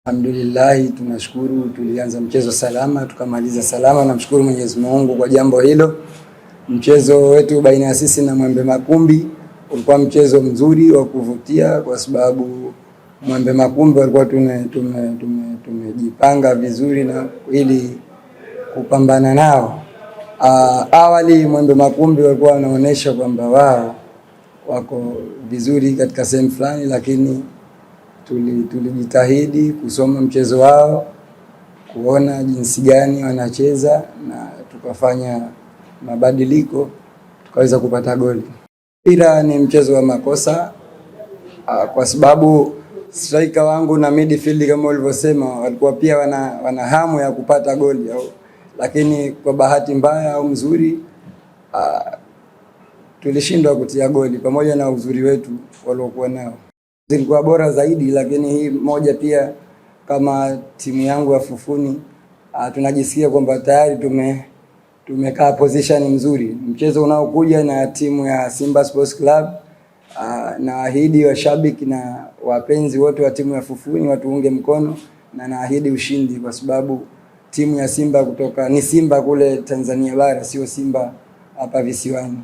Alhamdulillah, tunashukuru tulianza mchezo salama tukamaliza salama. Namshukuru Mwenyezi Mungu kwa jambo hilo. Mchezo wetu baina ya sisi na Mwembe Makumbi ulikuwa mchezo mzuri wa kuvutia, kwa sababu Mwembe Makumbi walikuwa tumejipanga vizuri na ili kupambana nao. Awali Mwembe Makumbi walikuwa wanaonesha kwamba wao wako vizuri katika sehemu fulani, lakini tulijitahidi kusoma mchezo wao, kuona jinsi gani wanacheza na tukafanya mabadiliko, tukaweza kupata goli. Mpira ni mchezo wa makosa, kwa sababu striker wangu na midfield kama ulivyosema walikuwa pia wana hamu ya kupata goli, lakini kwa bahati mbaya au mzuri tulishindwa kutia goli pamoja na uzuri wetu waliokuwa nao. Zilikuwa bora zaidi, lakini hii moja pia kama timu yangu ya Fufuni tunajisikia kwamba tayari tumekaa position nzuri. Mchezo unaokuja na timu ya Simba Sports Club, naahidi washabiki na wapenzi wote wa timu ya Fufuni watuunge mkono, na naahidi ushindi, kwa sababu timu ya Simba ni Simba kule Tanzania bara, sio Simba hapa visiwani.